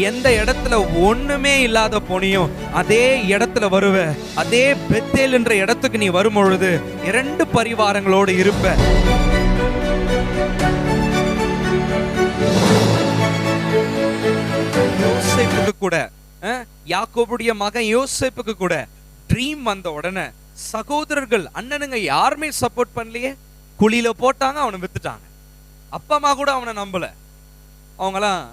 எந்த இடத்துல ஒண்ணுமே இல்லாத போனியும் அதே இடத்துல வருவ. அதே பெத்தேல் என்ற இடத்துக்கு நீ வரும் பொழுது 2 பரிவாரங்களோடு இருப்ப. யோசேப்புக்கு கூட, யாக்கோபுடைய மகன் யோசேப்புக்கு கூட ட்ரீம் வந்த உடனே சகோதரர்கள் அண்ணனுங்க யாருமே சப்போர்ட் பண்ணலையே. குழியில போட்டாங்க, அவனை வித்துட்டாங்க. அப்பா அம்மா கூட அவனை நம்பல. அவங்களாம்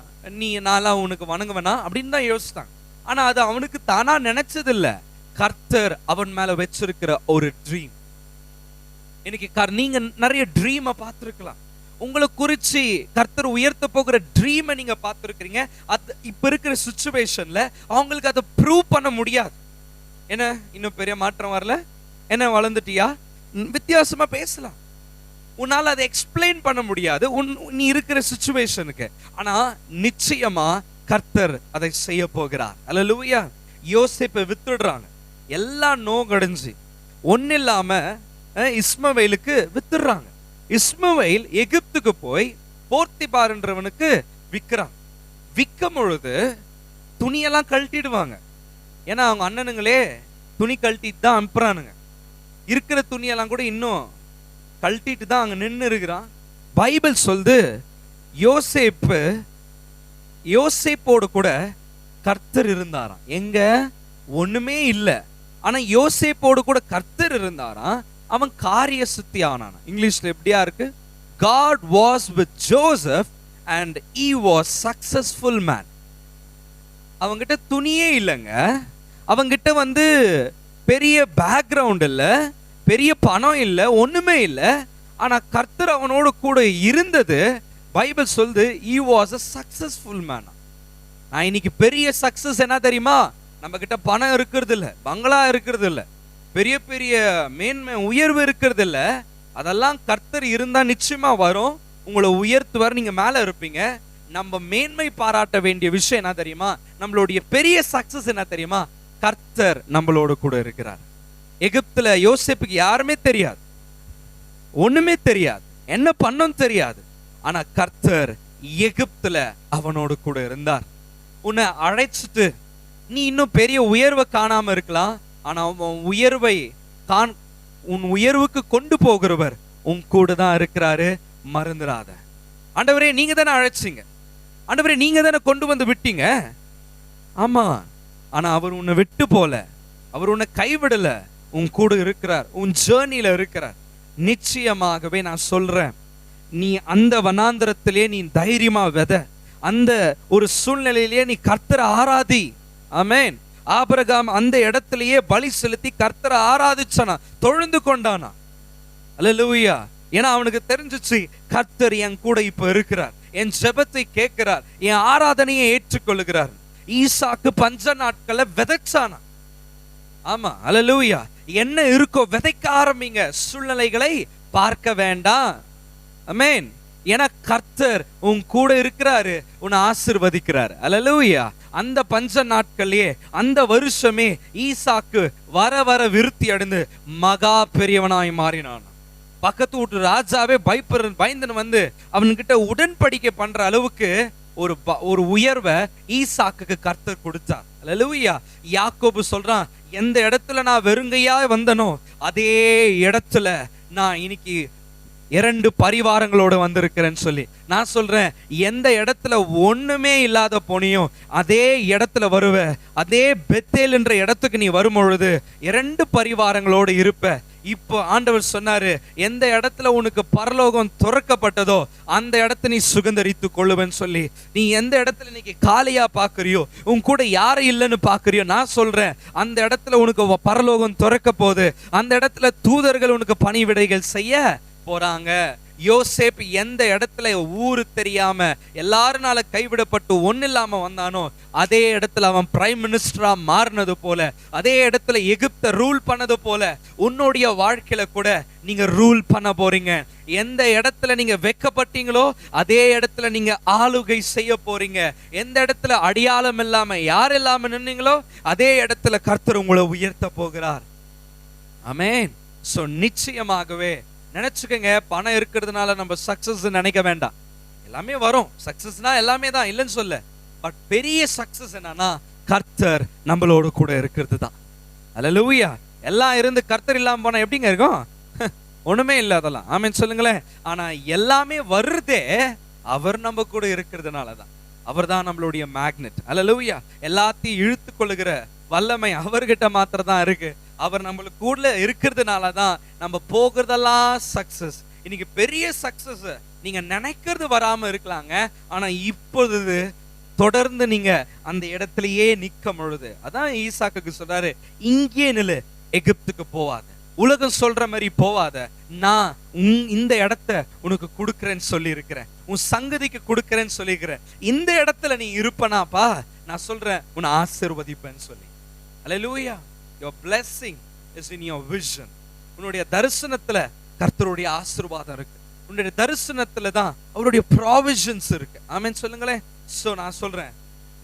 நீ நான்லாம் உனக்கு வணங்குவனா அப்படின்னு தான் யோசித்தாங்க. ஆனா அது அவனுக்கு தானா நினைச்சது இல்ல, கர்த்தர் அவன் மேல வச்சிருக்கிற ஒரு ட்ரீம். இன்னைக்கு நீங்க நிறைய ட்ரீமை பார்த்திருக்கலாம். உங்களை குறிச்சு கர்த்தர் உயர்த்த போகிற ட்ரீமை நீங்க பார்த்திருக்கிறீங்க. அது இப்ப இருக்கிற சிச்சுவேஷன்ல அவங்களுக்கு அதை ப்ரூவ் பண்ண முடியாது. என்ன இன்னும் பெரிய மாற்றம் வரல, என்ன வளர்ந்துட்டியா, வித்தியாசமா பேசலாம், உன்னால அதை எக்ஸ்பிளைன் பண்ண முடியாது நீ இருக்கிற சிச்சுவேஷனுக்கு. ஆனா நிச்சயமா கர்த்தர் அதை செய்ய போகிறார். அல்லேலூயா. யோசேப்பை வித்துடுறாங்க, எல்லாம் நோகடைஞ்சு ஒன்னு இல்லாம இஸ்மவேலுக்கு வித்துடுறாங்க. இஸ்மவேல் எகிப்துக்கு போய் போர்த்திபார்ன்றவனுக்கு விற்கிறான். விற்கும் பொழுது துணியெல்லாம் கழட்டிடுவாங்க. ஏன்னா அவங்க அண்ணனுங்களே துணி கழட்டிட்டு தான் அனுப்புறானுங்க. இருக்கிற துணியெல்லாம் கூட இன்னும் கழட்டிட்டு தான் அங்க நின்று இருக்கிறான். பைபிள் சொல்லுது யோசேப்போடு கூட கர்த்தர் இருந்தாராம். எங்க ஒண்ணுமே இல்லை, ஆனா யோசேப்போடு கூட கர்த்தர் இருந்தாராம். அவன் காரிய சித்தி ஆனான். இங்கிலீஷ்ல எப்படியா இருக்கு, God was with Joseph and he was successful man. அவங்கிட்ட துணியே இல்லைங்க, அவங்கிட்ட பெரிய பேக்ரவுண்ட் இல்ல, பெரிய பணம் இல்ல, ஒண்ணுமே இல்ல. ஆனா கர்த்தர் அவனோடு கூட இருந்தது. பைபிள் சொல்லுது he was a successful man. நான் இன்னைக்கு பெரிய சக்சஸ் என்ன தெரியுமா, நம்ம கிட்ட பணம் இருக்கிறது இல்ல, பங்களா இருக்கிறது இல்ல, பெரிய பெரிய மேன்மை உயர்வு இருக்கிறது இல்ல. அதெல்லாம் கர்த்தர் இருந்தா நிச்சயமா வரும், உங்களை உயர்த்துவார், நீங்க மேல இருப்பீங்க. நம்ம மேன்மை பாராட்ட வேண்டிய விஷயம் என்ன தெரியுமா, நம்மளுடைய பெரிய சக்சஸ் என்ன தெரியுமா, கர்த்தர் நம்மளோட கூட இருக்கிறார். எகிப்துல யோசேப்புக்கு யாருமே தெரியாது, ஒண்ணுமே தெரியாது, என்ன பண்ணணும் தெரியாது. ஆனா கர்த்தர் எகிப்துல அவனோடு கூட இருந்தார். உன்னை அழைச்சிட்டு நீ இன்னும் பெரிய உயர்வை காணாம இருக்கலாம், ஆனா உன் உயர்வுக்கு கொண்டு போகிறவர் உன் கூட தான் இருக்கிறாரு, மறந்துடாத. ஆண்டவரே நீங்க தானே அழைச்சிங்க, ஆண்டவரே நீங்க தானே கொண்டு வந்து விட்டீங்க. ஆமா, ஆனா அவர் உன்னை விட்டு போல, அவர் உன்னை கைவிடல, உன் கூட இருக்கிறார், உன் ஜேர்னில இருக்கிறார். நிச்சயமாகவே நான் சொல்றேன், நீ அந்த வனாந்தரத்திலே நீ தைரியமா வித, அந்த ஒரு சூழ்நிலையிலேயே நீ கர்த்தரை ஆராதி. ஆமென். ஆபிரகாம் அந்த இடத்திலேயே பலி செலுத்தி கர்த்தரை ஆராதிச்சானா, தொழுந்து கொண்டானா. அல்லேலூயா. ஏன்னா அவனுக்கு தெரிஞ்சிச்சு கர்த்தர் என் கூட இப்ப இருக்கிறார், என் ஜெபத்தை கேட்கிறார், என் ஆராதனையை ஏற்றுக்கொள்கிறார். ஈசாக்கு பஞ்ச நாட்களை விதைச்சானா. ஆமா, அல்லேலூயா. என்ன இருக்கோ விதைக்க ஆரம்பிங்க, சூழ்நிலைகளை பார்க்க வேண்டாம். ஆமென். ஏன்னா கர்த்தர் உன் கூட இருக்கிறாரு, உன்னை ஆசீர்வதிக்கிறாரு. அல்லேலூயா. அந்த பஞ்ச நாட்களே, அந்த வருஷமே ஈசாக்கு வர வர விருத்தி அடைந்து மகா பெரியவனாய் மாறினான். பக்கத்து வீட்டு ராஜாவே பயந்துன்னு அவன்கிட்ட உடன்படிக்கை பண்ற அளவுக்கு ஒரு உயர்வை ஈசாக்கு கர்த்தர் கொடுத்தார். அல்லேலூயா. யாக்கோபு சொல்றான், எந்த இடத்துல நான் வெறுங்கையா வந்தனோ அதே இடத்துல நான் இன்னைக்கு 2 பரிவாரங்களோட வந்திருக்கிறேன்னு சொல்லி நான் சொல்றேன். எந்த இடத்துல ஒண்ணுமே இல்லாத போனியும் அதே இடத்துல வருவ. அதே பெத்தேல் என்ற இடத்துக்கு நீ வரும் பொழுது 2 பரிவாரங்களோடு இருப்ப. இப்போ ஆண்டவர் சொன்னாரு, எந்த இடத்துல உனக்கு பரலோகம் துறக்கப்பட்டதோ அந்த இடத்தை நீ சுகந்தரித்து கொள்ளுவேன்னு சொல்லி. நீ எந்த இடத்துல இன்னைக்கு காலியா பாக்குறியோ, உன் கூட யாரும் இல்லைன்னு பாக்குறியோ, நான் சொல்றேன் அந்த இடத்துல உனக்கு பரலோகம் துறக்க போகுது. அந்த இடத்துல தூதர்கள் உனக்கு பணிவிடைகள் செய்ய போறாங்க. யோசேப் எந்த இடத்துல ஊரு தெரியாம எல்லாருனால கைவிடப்பட்டு ஒன்னு இல்லாம வந்தானோ அதே இடத்துல அவன் பிரைம் மினிஸ்டரா மாறினது போல, அதே இடத்துல எகிப்த ரூல் பண்ணது போல உன்னுடைய வாழ்க்கையில கூட நீங்க ரூல் பண்ண போறீங்க. எந்த இடத்துல நீங்க வெக்கப்பட்டீங்களோ அதே இடத்துல நீங்க ஆளுகை செய்ய போறீங்க. எந்த இடத்துல அடியாளம் இல்லாம யார் இல்லாம நின்னீங்களோ அதே இடத்துல கர்த்தர் உங்களை உயர்த்த போகிறார். ஆமென். சோ நிச்சயமாகவே நினைச்சுக்கங்க, பணம் இருக்கிறதுனால நம்ம சக்சஸ் நினைக்க வேண்டாம். எல்லாமே வரும், சக்சஸ்னா எல்லாமே தான் இல்லைன்னு சொல்ல. பட் பெரிய சக்சஸ் என்னன்னா கர்த்தர் நம்மளோட கூட இருக்கிறது தான். அல்லேலூயா. எல்லாம் இருந்து கர்த்தர் இல்லாம போனா எப்படிங்க இருக்கும்? ஒண்ணுமே இல்லை அதெல்லாம். ஆமென் சொல்லுங்களேன். ஆனா எல்லாமே வருதே அவர் நம்ம கூட இருக்கிறதுனாலதான். அவர் தான் நம்மளுடைய மேக்னெட். அல்லேலூயா. எல்லாத்தையும் இழுத்து கொள்ளுகிற வல்லமை அவர்கிட்ட மாத்திரம் தான் இருக்கு. அவர் நம்மளுக்கு கூட இருக்கிறதுனாலதான் நம்ம போகிறதெல்லாம் சக்சஸ். இன்னைக்கு பெரிய சக்சஸ் நீங்க நினைக்கிறது வராம இருக்கலாங்க, ஆனா இப்பொழுது தொடர்ந்து நீங்க அந்த இடத்திலேயே நிக்க பொழுது, அதான் ஈசாக்குக்கு சொல்றாரு, இங்கே நில்லு, எகிப்துக்கு போவாத, உலகம் சொல்ற மாதிரி போவாத, நான் இந்த இடத்த உனக்கு கொடுக்கிறேன்னு சொல்லி இருக்கிறேன், உன் சங்கதிக்கு கொடுக்கிறேன்னு சொல்லிக்கிறேன், இந்த இடத்துல நீ இருப்பனாப்பா, நான் சொல்றேன் உன்னை ஆசீர்வதிப்பேன்னு சொல்லி. அல்லேலூயா. Your blessing is in your vision. உன்னுடைய தரிசனத்துல கர்த்தருடைய ஆசீர்வாதம் இருக்கு. உன்னுடைய தரிசனத்துல தான் அவருடைய ப்ராவிஷன்ஸ் இருக்கு. ஆமென் சொல்லுங்களேன். சோ நான் சொல்றேன்,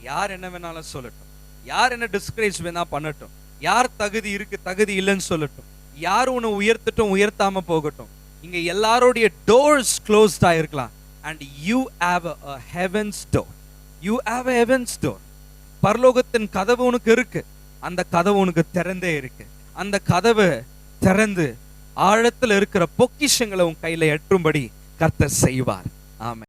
யார் என்ன வேணாலும் சொல்லட்டும், யார் என்ன டிஸ்கரேஜ் வேணா பண்ணட்டும், யார் தகுதி இருக்கு தகுதி இல்லைன்னு சொல்லட்டும், யார் உன்னை உயர்த்தட்டும் உயர்த்தாம போகட்டும், இங்க எல்லாரோடைய டோர்ஸ் க்ளோஸ்ட் ஆயிருக்கலாம். And you have a heaven's door. You have a heaven's door. பரலோகத்தின் கதவு உனக்கு இருக்கு. அந்த கதவு உனக்கு திறந்தே இருக்கு. அந்த கதவு திறந்து ஆழத்துல இருக்கிற பொக்கிஷங்களை உன் கையில எட்டும்படி கர்த்தர் செய்வார். ஆமென்.